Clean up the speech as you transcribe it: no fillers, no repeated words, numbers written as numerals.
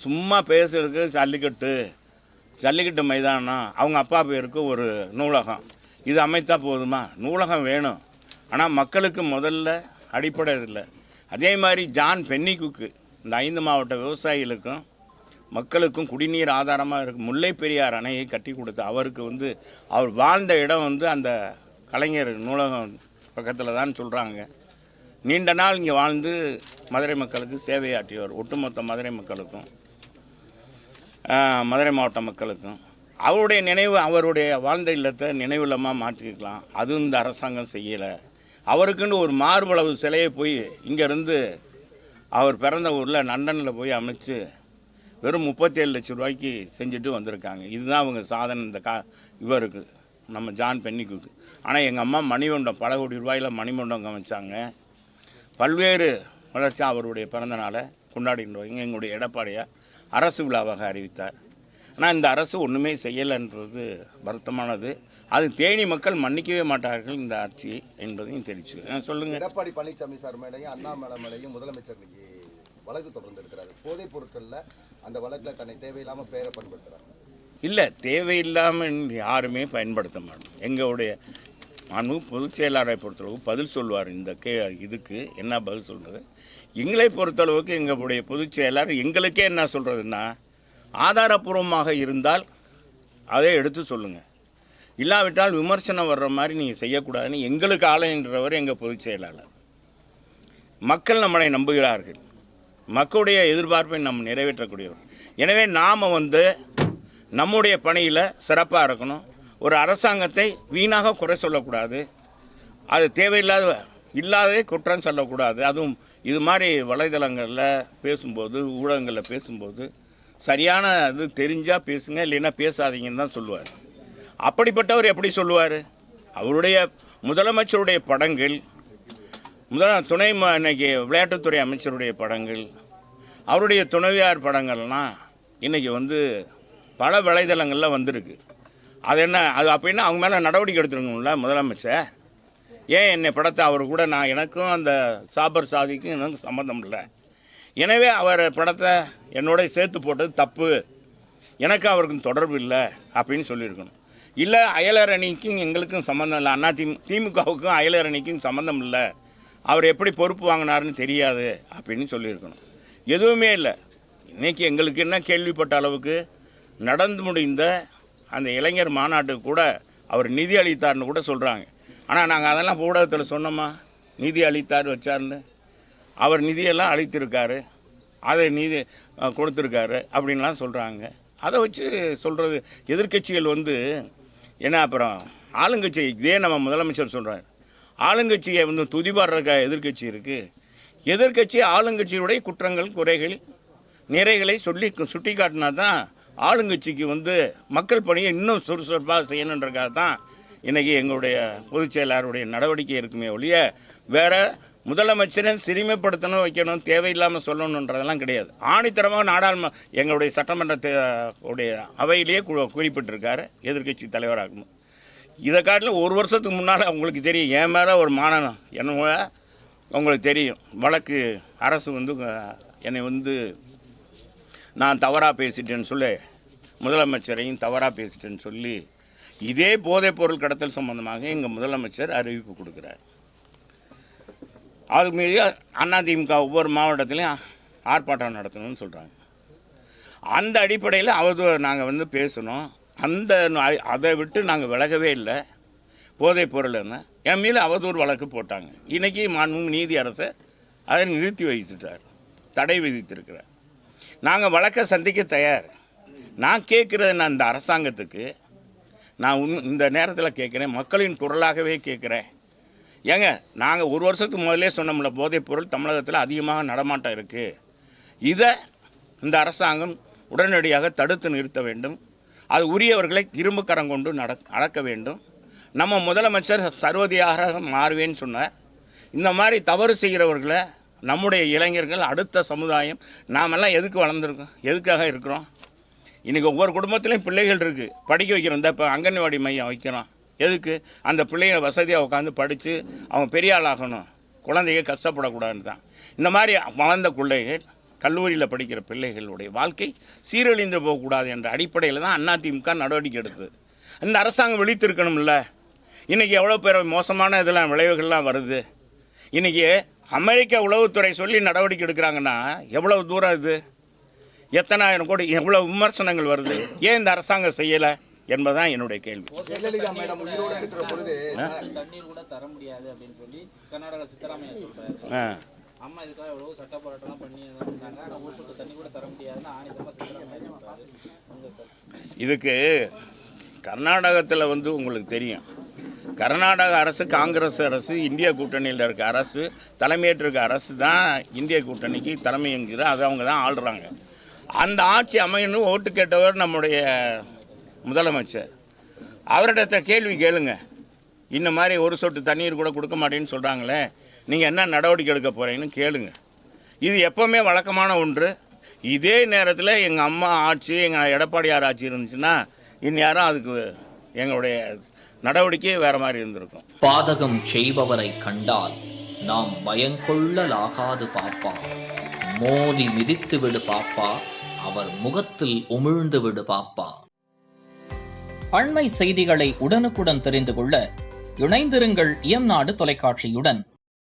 சும்மா பேசுறதுக்கு ஜல்லிக்கட்டு மைதானம், அவங்க அப்பா பேருக்கு ஒரு நூலகம், இது அமைத்தா போதுமா? நூலகம் வேணும், ஆனால் மக்களுக்கு முதல்ல அடிப்படை இல்லை. அதே மாதிரி ஜான் பென்னிக்குக்கு இந்த 5 மாவட்ட விவசாயிகளுக்கும் மக்களுக்கும் குடிநீர் ஆதாரமாக இருக்குது முல்லை பெரியார் அணையை கட்டி கொடுத்து அவருக்கு அவர் வாழ்ந்த இடம் அந்த கலைஞர் நூலகம் பக்கத்தில் தான் சொல்கிறாங்க. நீண்ட நாள் இங்கே வாழ்ந்து மதுரை மக்களுக்கு சேவையாற்றியவர், ஒட்டுமொத்த மதுரை மக்களுக்கும் மதுரை மாவட்ட மக்களுக்கும். அவருடைய நினைவு, அவருடைய வாழ்ந்த இல்லத்தை நினைவில்லமாக மாற்றிக்கலாம். அதுவும் இந்த அரசாங்கம் செய்யலை. அவருக்குன்னு ஒரு மார்பளவு சிலையை போய் இங்கேருந்து அவர் பிறந்த ஊரில் லண்டனில் போய் அமைச்சு வெறும் 37 லட்சம் ரூபாய்க்கு செஞ்சுட்டு வந்திருக்காங்க. இதுதான் அவங்க சாதனை இந்த இவருக்கு, நம்ம ஜான் பென்னிக்குக்கு. ஆனால் எங்கள் அம்மா மணிமண்டபம், பல கோடி ரூபாயில் மணிமண்டபம் அமைச்சாங்க. பல்வேறு வளர்ச்சி அவருடைய பிறந்த நாளை கொண்டாடிட்டு எங்களுடைய எடப்பாடியார் அரசு விழாவாக அறிவித்தார். ஆனால் இந்த அரசு ஒன்றுமே செய்யலைன்றது வருத்தமானது. அது தேனி மக்கள் மன்னிக்கவே மாட்டார்கள் இந்த ஆட்சி என்பதையும் தெரிவிச்சு சொல்லுங்கள். எடப்பாடி பழனிசாமி சார் மேலேயும் அண்ணாமலை மேலேயும் முதலமைச்சர் வழக்கு தொடர்ந்து இருக்கிறாரு. போதைப் பொருட்களில் அந்த வழக்கில் தன்னை தேவையில்லாமல் பேரை பயன்படுத்துகிறாங்க. இல்லை, தேவையில்லாமல் யாருமே பயன்படுத்த மாட்டோம். எங்களுடைய பொதுச் செயலாளரை பொறுத்தளவு பதில் சொல்வார். இந்த இதுக்கு என்ன பதில் சொல்கிறது? எங்களை பொறுத்தளவுக்கு எங்களுடைய பொதுச் செயலாளர் எங்களுக்கே என்ன சொல்கிறதுன்னா, ஆதாரப்பூர்வமாக இருந்தால் அதை எடுத்து சொல்லுங்கள், இல்லாவிட்டால் விமர்சனம் வர்ற மாதிரி நீங்கள் செய்யக்கூடாதுன்னு எங்களுக்கு ஆலைன்றவர் எங்கள் பொதுச் செயலாளர். மக்கள் நம்மளை நம்புகிறார்கள், மக்களுடைய எதிர்பார்ப்பை நம்ம நிறைவேற்றக்கூடியவர். எனவே நாம் நம்முடைய பணியில் சிறப்பாக இருக்கணும். ஒரு அரசாங்கத்தை வீணாக குறை சொல்லக்கூடாது, அது இல்லாததே குற்றம் சொல்லக்கூடாது. அதுவும் இது மாதிரி வலைதளங்களில் பேசும்போது, ஊடகங்களில் பேசும்போது சரியான இது தெரிஞ்சால் பேசுங்க, இல்லைன்னா பேசாதீங்கன்னு தான் சொல்லுவார். அப்படிப்பட்டவர் எப்படி சொல்லுவார்? அவருடைய முதலமைச்சருடைய படங்கள், துணை இன்னைக்கு விளையாட்டுத்துறை அமைச்சருடைய படங்கள், அவருடைய துணைவியார் படங்கள்லாம் இன்றைக்கி பல வலைதளங்களில் வந்திருக்கு. அது என்ன அது அப்படின்னா அவங்க மேலே நடவடிக்கை எடுத்துருக்கணும்ல முதலமைச்சர். ஏன் என்னை படத்தை அவர் கூட எனக்கும் அந்த சாபர் சாதிக்கும் எனக்கு சம்மந்தம் இல்லை, எனவே அவர் படத்தை என்னோட சேர்த்து போட்டது தப்பு, எனக்கு அவருக்கும் தொடர்பு இல்லை அப்படின்னு சொல்லியிருக்கணும். இல்லை, அயலர் அணிக்கும் எங்களுக்கும் சம்மந்தம் இல்லை, திமுகவுக்கும் அயலர் அணிக்கும் சம்மந்தம் இல்லை, அவர் எப்படி பொறுப்பு வாங்கினாருன்னு தெரியாது அப்படின்னு சொல்லியிருக்கணும். எதுவுமே இல்லை. இன்றைக்கி எங்களுக்கு என்ன கேள்விப்பட்ட அளவுக்கு நடந்து முடிந்த அந்த இளைஞர் மாநாட்டுக்கு கூட அவர் நிதி அளித்தார்னு கூட சொல்கிறாங்க. ஆனால் நாங்கள் அதெல்லாம் ஊடகத்தில் சொன்னோமா, நிதி அளித்தார் வச்சார்னு? அவர் நிதியெல்லாம் அளித்திருக்காரு, அதை நிதி கொடுத்துருக்காரு அப்படின்லாம் சொல்கிறாங்க. அதை வச்சு சொல்கிறது எதிர்க்கட்சிகள் ஏன்னா அப்புறம் ஆளுங்கட்சி இதே நம்ம முதலமைச்சர் சொல்கிறார், ஆளுங்கட்சியை துதிபாடுற எதிர்க்கட்சி இருக்குது. எதிர்க்கட்சி ஆளுங்கட்சியுடைய குற்றங்கள் குறைகள் நிறைகளை சுட்டி காட்டினா தான் ஆளுங்கட்சிக்கு மக்கள் பணியை இன்னும் சுறுசுறுப்பாக செய்யணுன்றக்காக தான் இன்றைக்கி எங்களுடைய பொதுச் செயலாளருடைய நடவடிக்கை இருக்குமே ஒழிய வேறு முதலமைச்சரை சிறுமைப்படுத்தணும், வைக்கணும், தேவையில்லாமல் சொல்லணுன்றதெல்லாம் கிடையாது. ஆணித்தரமாக எங்களுடைய சட்டமன்றத்துடைய அவையிலேயே குறிப்பிட்டிருக்காரு எதிர்க்கட்சி தலைவராகணும். இதை காட்டிலும் ஒரு வருஷத்துக்கு முன்னால் உங்களுக்கு தெரியும், என் மேலே ஒரு மாநிலம் என்ன உங்களுக்கு தெரியும், வழக்கு அரசு என்னை நான் தவறாக பேசிட்டேன்னு சொல்லி, முதலமைச்சரையும் தவறாக பேசிட்டேன்னு சொல்லி இதே போதைப் பொருள் கடத்தல் சம்பந்தமாக எங்கள் முதலமைச்சர் அறிவிப்பு கொடுக்குறார். அது மீறி அதிமுக ஒவ்வொரு மாவட்டத்திலையும் ஆர்ப்பாட்டம் நடத்தணும்னு சொல்கிறாங்க. அந்த அடிப்படையில் நாங்கள் பேசணும். அதை விட்டு நாங்கள் விலகவே இல்லை. போதைப் பொருள்னு என் மீது அவதூறு வழக்கு போட்டாங்க. இன்றைக்கி நீதி அரசை அதை நிறுத்தி வைத்துட்டார், தடை விதித்திருக்கிறார். நாங்கள் வழக்கை சந்திக்க தயார். நான் கேட்குறது இந்த அரசாங்கத்துக்கு நான் இந்த நேரத்தில் கேட்குறேன், மக்களின் குரலாகவே கேட்குறேன். ஏங்க, நாங்கள் ஒரு வருஷத்துக்கு முதலே சொன்னோம்ல, போதைப் பொருள் தமிழகத்தில் அதிகமாக நடமாட்டம் இருக்குது, இதை இந்த அரசாங்கம் உடனடியாக தடுத்து நிறுத்த வேண்டும், அது உரியவர்களை இரும்பு கரம் கொண்டு அடக்க வேண்டும். நம்ம முதலமைச்சர் சர்வதியாக மாறுவேன்னு சொன்னார். இந்த மாதிரி தவறு செய்கிறவர்களை நம்முடைய இளைஞர்கள், அடுத்த சமுதாயம், நாமெல்லாம் எதுக்கு வளர்ந்துருக்கோம், எதுக்காக இருக்கிறோம்? இன்றைக்கி ஒவ்வொரு குடும்பத்துலேயும் பிள்ளைகள் இருக்குது, படிக்க வைக்கிறோம். இப்போ அங்கன்வாடி மையம் வைக்கிறோம். எதுக்கு? அந்த பிள்ளைகளை வசதியாக உட்காந்து படித்து அவங்க பெரிய ஆளாகணும், குழந்தைங்க கஷ்டப்படக்கூடாதுன்னு தான். இந்த மாதிரி வளர்ந்த பிள்ளைகள் கல்லூரியில் படிக்கிற பிள்ளைகளுடைய வாழ்க்கை சீரழிந்து போகக்கூடாது என்ற அடிப்படையில் தான் அதிமுக நடவடிக்கை எடுத்தது. இந்த அரசாங்கம் விழித்திருக்கணும்ல. இன்றைக்கி எவ்வளோ பேர் மோசமான இதெல்லாம் விளைவுகள்லாம் வருது. இன்றைக்கி அமெரிக்க உளவுத்துறை சொல்லி நடவடிக்கை எடுக்கிறாங்கன்னா எவ்வளோ தூரம் இது, எத்தனை ஆயிரம் கோடி, எவ்வளோ விமர்சனங்கள் வருது. ஏன் இந்த அரசாங்கம் செய்யலை என்பதுதான் என்னுடைய கேள்வி. ஜெயலலிதா மேடம் உயிரோட இருக்கிற பொழுது தண்ணீர் கூட தர முடியாது அப்படின்னு சொல்லி கர்நாடகா சித்தராமையா சொல்றாரு. அம்மா இதுக்காக எவ்வளவு சட்ட போராட்டம் பண்ணி இருந்தாங்க. ஆனால் ஒரு சொட்டு தண்ணி கூட தர முடியாதுன்னு ஆணிதமா சித்தராமையா சொல்றாரு. இதுக்கு கர்நாடகத்தில் உங்களுக்கு தெரியும், கர்நாடக அரசு காங்கிரஸ் அரசு இந்திய கூட்டணியில் இருக்க அரசு தலைமையேற்றிருக்க அரசு தான் இந்திய கூட்டணிக்கு தலைமையேங்கிற அது அவங்க தான் ஆள்றாங்க. அந்த ஆட்சி அமையணும் ஓட்டு கேட்டவர் நம்முடைய முதலமைச்சர். அவரிடத்த கேள்வி கேளுங்க. இந்த மாதிரி ஒரு சொட்டு தண்ணீர் கூட கொடுக்க மாட்டேன்னு சொல்கிறாங்களே, நீங்கள் என்ன நடவடிக்கை எடுக்க போகிறீங்கன்னு கேளுங்க. இது எப்போவுமே வழக்கமான ஒன்று. இதே நேரத்தில் எங்கள் அம்மா ஆட்சி, எங்கள் எடப்பாடியார் ஆட்சி இருந்துச்சுன்னா இந்நேரம் அதுக்கு எங்களுடைய நடவடிக்கையே வேறு மாதிரி இருந்திருக்கும். பாதகம் செய்பவரை கண்டால் நாம் பயங்கொள்ளலாகாது பாப்பா, மோதி மிதித்து விடு பாப்பா, அவர் முகத்தில் உமிழ்ந்து விடு பாப்பா. அண்மை செய்திகளை உடனுக்குடன் தெரிந்து கொள்ள இணைந்திருங்கள் இயம்நாடு தொலைக்காட்சியுடன்.